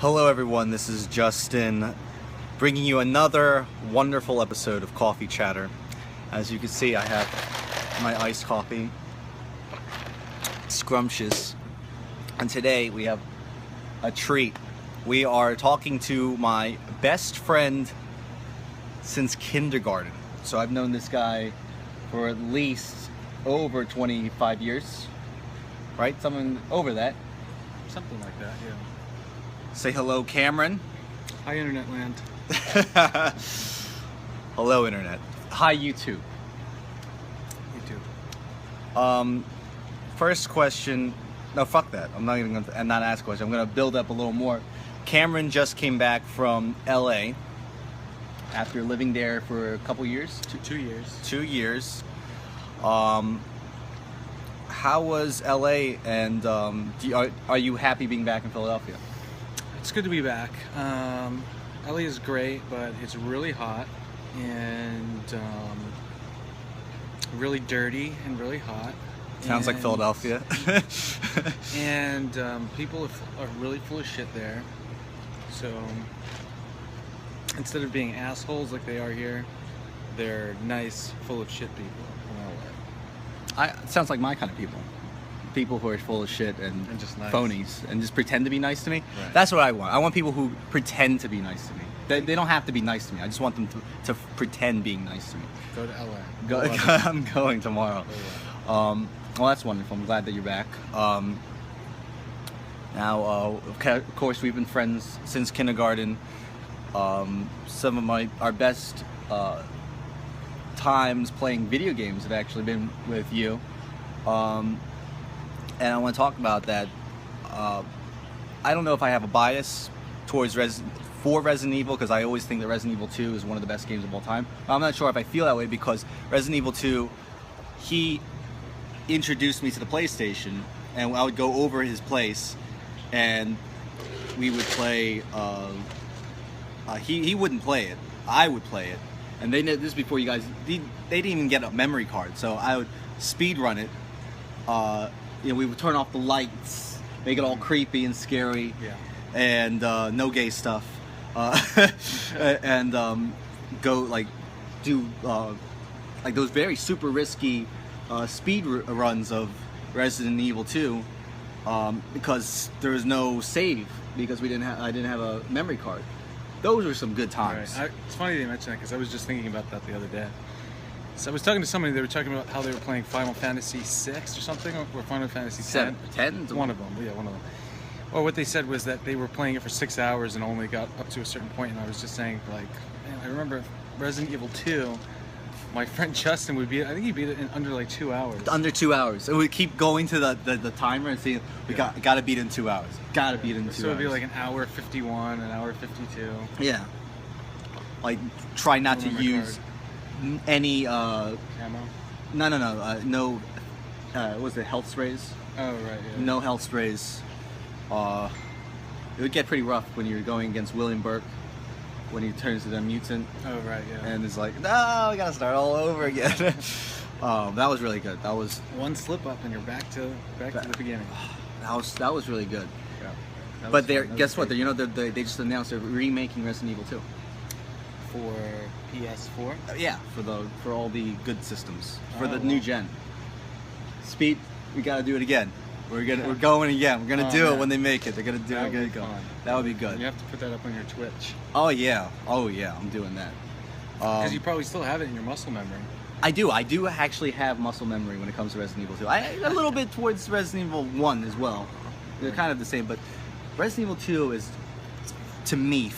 Hello everyone, this is Justin bringing you another wonderful episode of Coffee Chatter. As you can see, I have my iced coffee, scrumptious, and today we have a treat. We are talking to my best friend since kindergarten. So I've known this guy for at least over 25 years, right? Something over that. Something like that, yeah. Say hello, Cameron. Hi, Internet land. Hello, Internet. Hi, YouTube. First question. No, fuck that. I'm not even going to not ask a question. I'm going to build up a little more. Cameron just came back from LA after living there for a couple years. 2 years. 2 years. How was LA, and are you happy being back in Philadelphia? It's good to be back. LA is great, but it's really hot and really dirty and really hot. Sounds like Philadelphia. And people are really full of shit there. So instead of being assholes like they are here, they're nice, full of shit people in LA. It sounds like my kind of people. People who are full of shit and just nice. Phonies and just pretend to be nice to me. Right. That's what I want. I want people who pretend to be nice to me. They don't have to be nice to me. I just want them to pretend being nice to me. Go to LA. I'm going tomorrow. Well, that's wonderful. I'm glad that you're back. Now, of course, we've been friends since kindergarten. Some of our best times playing video games have actually been with you. And I want to talk about that. I don't know if I have a bias towards Resident Evil, because I always think that Resident Evil 2 is one of the best games of all time. I'm not sure if I feel that way because Resident Evil 2, he introduced me to the PlayStation, and I would go over his place, and we would play. He wouldn't play it. I would play it, and this is before you guys. They didn't even get a memory card, so I would speed run it. We would turn off the lights, make it all creepy and scary, and no gay stuff, and go do those very super risky speed runs of Resident Evil 2, because there was no save because I didn't have a memory card. Those were some good times. Right. It's funny you mention that because I was just thinking about that the other day. So I was talking to somebody, they were talking about how they were playing Final Fantasy 6 or something, or Final Fantasy 10. 10? One of them, yeah, one of them. Or what they said was that they were playing it for 6 hours and only got up to a certain point, and I was just saying, man, I remember Resident Evil 2, my friend Justin would beat it, I think he beat it in under 2 hours. Under 2 hours. And we'd keep going to the timer and saying, got to beat it in 2 hours. Got to beat it in 2 hours. So it would be like an hour 51, an hour 52. Yeah. Try not to use any ammo? No was it health sprays? Oh right, yeah. No health sprays. It would get pretty rough when you're going against William Burke when he turns into a mutant. Oh right, yeah. And it's like, no, we gotta start all over again. That was really good. That was one slip up and you're back to the beginning. That was really good. Yeah. But guess what? They just announced they're remaking Resident Evil 2. For PS4? Yeah, for all the good systems. For the new gen. Speed, we gotta do it again. We're going again. We're gonna do it when they make it. They're gonna do it. That would be good. You have to put that up on your Twitch. Oh yeah, I'm doing that. Because you probably still have it in your muscle memory. I do actually have muscle memory when it comes to Resident Evil 2. A little bit towards Resident Evil 1 as well. They're kind of the same, but Resident Evil 2 is, to me,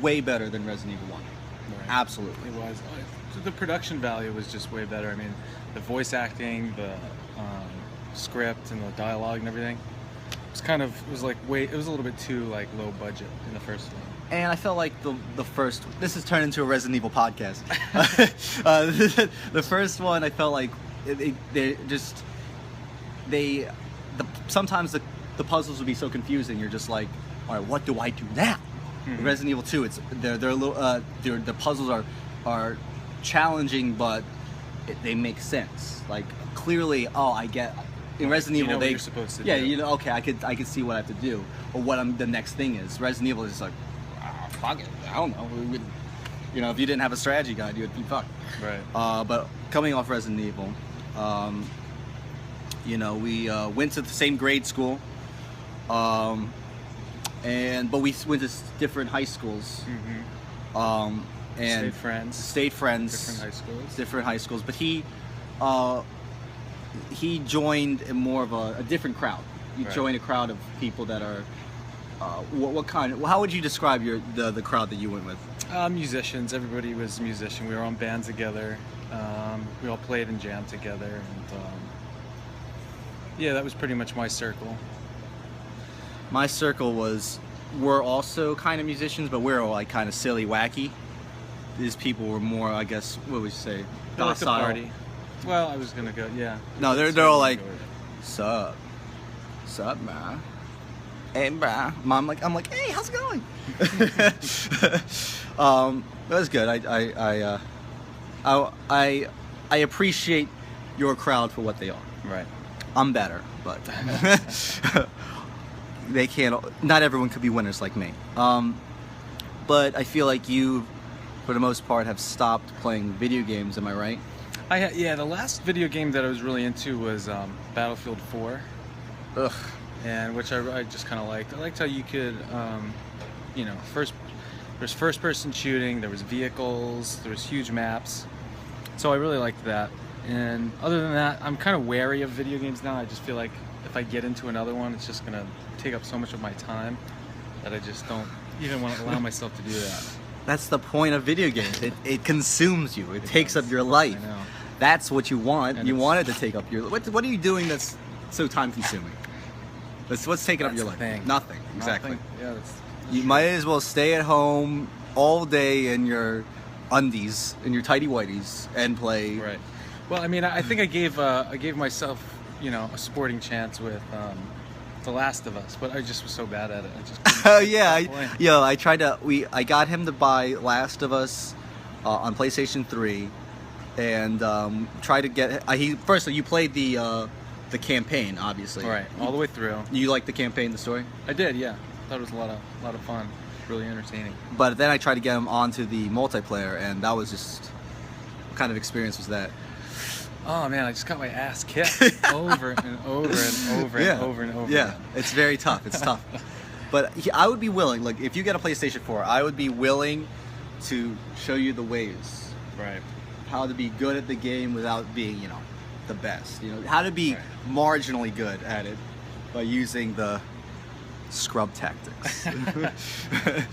way better than Resident Evil 1. Right. Absolutely. It was. The production value was just way better. I mean, the voice acting, the script, and the dialogue and everything. It was a little bit too low budget in the first one. And I felt like the first. This has turned into a Resident Evil podcast. The first one, I felt like sometimes the puzzles would be so confusing. You're just like, all right, what do I do now? Mm-hmm. Resident Evil 2, they're a little the puzzles are challenging, but they make sense. Clearly, I get in Resident You Evil, know what they you're supposed to yeah, do. you know, okay, I could see what I have to do or what the next thing is. Resident Evil is just like, fuck it, I don't know. You know, if you didn't have a strategy guide, you'd be fucked. Right. But coming off Resident Evil, you know, we went to the same grade school, but we went to different high schools. Mm-hmm. And stayed friends. Different high schools. But he joined in more of a different crowd. You joined a crowd of people that are what kind of, how would you describe the crowd that you went with? Musicians. Everybody was a musician. We were on bands together. We all played and jammed together, and yeah, that was pretty much my circle. My circle we're also kind of musicians, but we're all like kind of silly, wacky. These people were more, I guess, what would you say, They like to docile. party. Well, I was gonna go. Yeah. No, they're all like, sup, man. Hey, bruh. I'm like, hey, how's it going? That was good. I appreciate your crowd for what they are. Right. I'm better, but they can't. Not everyone could be winners like me. But I feel like you, for the most part, have stopped playing video games. Am I right? Yeah. The last video game that I was really into was Battlefield 4. Ugh. And which I just kind of liked. I liked how you could, you know, there's first-person shooting, there was vehicles, there was huge maps. So I really liked that. And other than that, I'm kind of wary of video games now. I just feel like if I get into another one, it's just gonna take up so much of my time that I just don't even want to allow myself to do that. That's the point of video games. It consumes you. It takes up your life. I know. That's what you want. And You want it to take up your. What are you doing that's so time-consuming? What's taking up your life? Thing. Nothing. Exactly. Nothing. Yeah, that's You might as well stay at home all day in your undies, in your tighty whities, and play. right. Well, I mean, I think I gave myself, you know, a sporting chance with The Last of Us, but I just was so bad at it. I just couldn't Oh yeah, stop playing. I tried to. I got him to buy Last of Us on PlayStation 3, and try to get. Firstly, you played the campaign, obviously. Right, all the way through. You liked the campaign, the story, I did, yeah. Thought it was a lot of fun. Really entertaining. but then I tried to get him onto the multiplayer, and that was just. What kind of experience was that? Oh man, I just got my ass kicked over and over and over and over and over. Yeah, again. it's very tough. It's tough. But I would be willing. Like, if you get a PlayStation 4, I would be willing to show you the ways. Right. How to be good at the game without being, you know, the best. You know, how to be Right. marginally good at it by using the scrub tactics.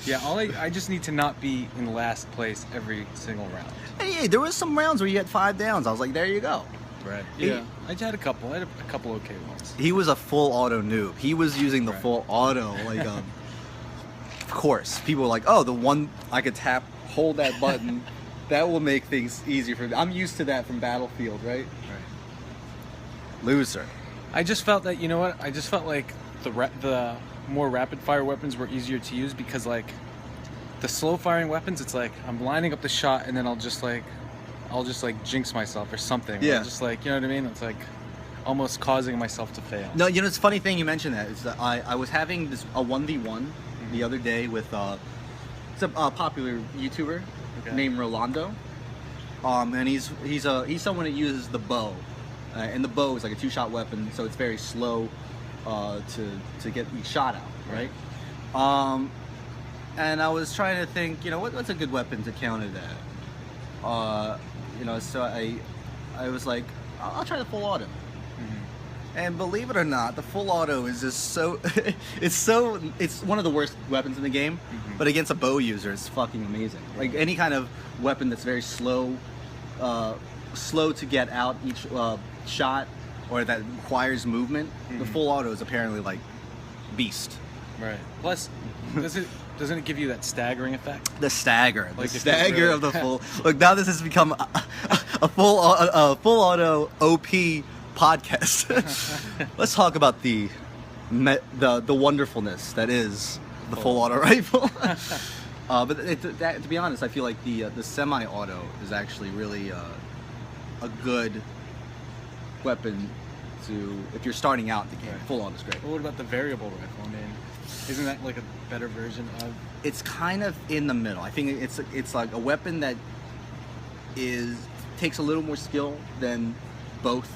Yeah, I just need to not be in last place every single round. Hey, there was some rounds where you had 5 downs. I was like, there you go. Right. He- Yeah. I had a couple. I had a couple okay ones. He was a full auto noob. He was using the Right. full auto, like, of course. People were like, oh, the one I could hold that button, that will make things easier for me. I'm used to that from Battlefield, right? Right. Loser. I just felt that, you know what? I just felt like the more rapid fire weapons were easier to use because, like, the slow firing weapons, it's like I'm lining up the shot and then I'll just like jinx myself or something. Yeah. Or just like, you know what I mean? It's like almost causing myself to fail. No, you know, it's a funny thing you mentioned that. Is that I was having a 1v1 the other day with it's a popular YouTuber Okay. named Rolando, and he's someone that uses the bow, and the bow is like a 2-shot weapon, so it's very slow to get each shot out, right? And I was trying to think, you know, what's a good weapon to counter that? You know, so I was like, I'll try the full auto. And believe it or not, the full auto is just so it's one of the worst weapons in the game, but against a bow user, it's fucking amazing. Like any kind of weapon that's very slow to get out each shot, or that requires movement, the full auto is apparently like beast. Right. Plus, doesn't it give you that staggering effect? The stagger, Like the if you stagger really- of the full. Look, now this has become a full auto OP podcast. Let's talk about the wonderfulness that is the full auto rifle. But to be honest, I feel like the semi-auto is actually really a good weapon to, if you're starting out the game, Right. full auto is great. Well, what about the variable rifle? I mean, isn't that like a better version of? It's kind of in the middle. I think it's like a weapon that takes a little more skill than both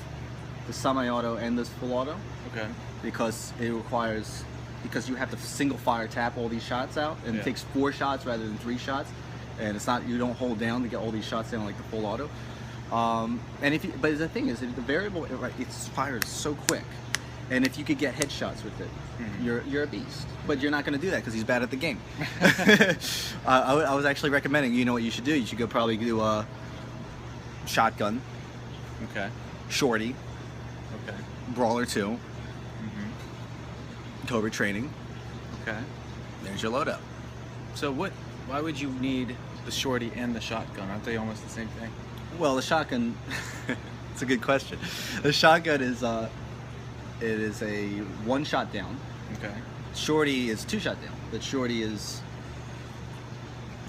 the semi-auto and this full auto, Okay. because you have to single fire tap all these shots out, and Yeah. it takes 4 shots rather than 3 shots, and it's not, you don't hold down to get all these shots down like the full auto. But the thing is, the variable, it fires so quick, and if you could get headshots with it, you're a beast. But you're not going to do that because he's bad at the game. I was actually recommending, you know what you should do? You should probably do a shotgun, Okay. shorty, Okay. brawler 2, Cobra training. Okay. There's your loadout. So why would you need the shorty and the shotgun? Aren't they almost the same thing? Well, the shotgun. It's a good question. The shotgun is it is a 1 shot down. Okay. Shorty is 2 shot down. But shorty is.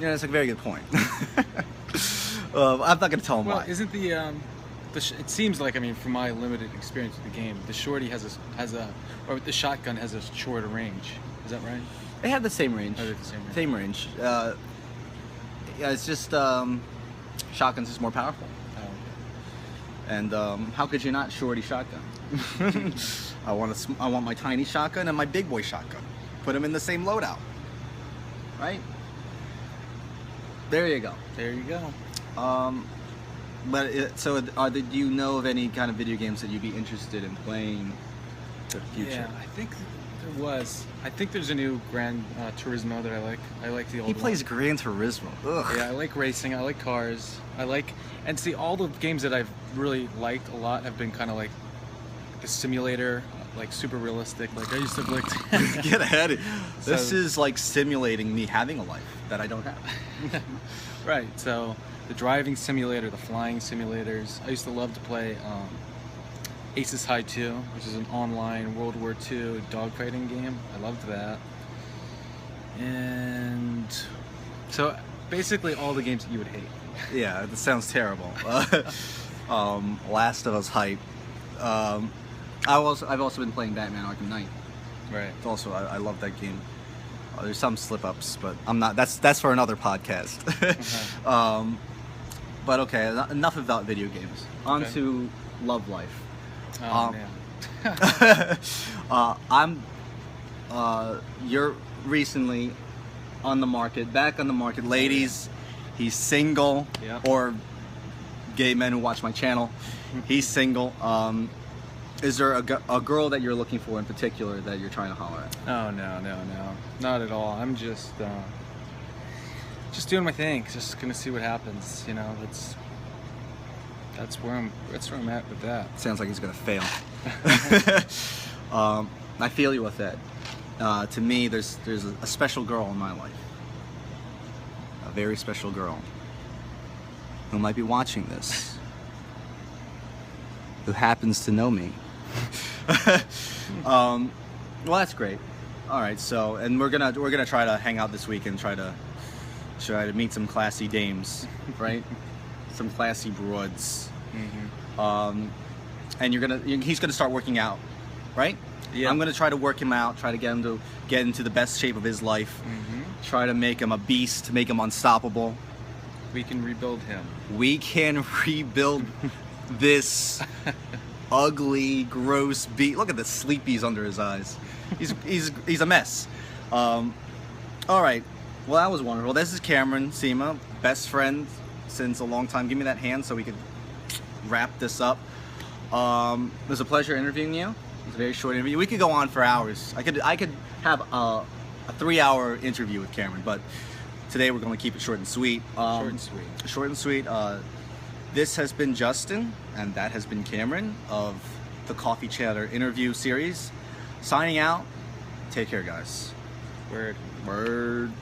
Yeah, that's a very good point. I'm not going to tell him Well, why. isn't it seems like, I mean, from my limited experience with the game, the shorty or the shotgun has a shorter range. Is that right? They have the same range. Oh, they're the same range. Same range. Yeah, it's just shotgun's just more powerful. Oh, And how could you not shorty shotgun? I want my tiny shotgun and my big boy shotgun. Put them in the same loadout, right? There you go. there you go. Do you know of any kind of video games that you'd be interested in playing for the future? Yeah, I think there was. I think there's a new Gran Turismo that I like. I like the old He plays one. Gran Turismo. Ugh. Yeah, I like racing. I like cars. And see, all the games that I've really liked a lot have been kind of like the simulator, like super realistic. Like I used to like. Get ahead. This So- is like simulating me having a life that I don't have. Right. So the driving simulator, the flying simulators. I used to love to play Aces High 2, which is an online World War II dogfighting game. I loved that. And so basically all the games that you would hate. Yeah, that sounds terrible. Last of Us hype. I've also been playing Batman Arkham Knight. Right. It's also, I love that game. There's some slip-ups, but I'm not. That's for another podcast. But okay, enough about video games. On Okay. to love life. Oh, man. You're recently on the market, back on the market, ladies. He's single, Yep. or gay men who watch my channel. He's single. Is there a girl that you're looking for in particular that you're trying to holler at? Oh no, not at all. I'm just doing my thing. Just gonna see what happens. You know, that's where I'm at with that. Sounds like he's gonna fail. I feel you with that. To me, there's a special girl in my life, a very special girl who might be watching this, who happens to know me. Well, that's great. All right, so and we're gonna try to hang out this week and try to meet some classy dames, right? Some classy broads. And he's gonna start working out, right? Yeah. I'm gonna try to work him out, try to get him to get into the best shape of his life, try to make him a beast, make him unstoppable. We can rebuild him. We can rebuild this ugly, gross beast. Look at the sleepies under his eyes. He's a mess. All right. Well, that was wonderful. This is Cameron Sema, best friend since a long time. Give me that hand so we could wrap this up. It was a pleasure interviewing you. It was a very short interview. We could go on for hours. I could have a 3-hour interview with Cameron, but today we're going to keep it short and sweet. Short and sweet. Short and sweet. This has been Justin, and that has been Cameron of the Coffee Chatter interview series. Signing out. Take care, guys. Word. Word.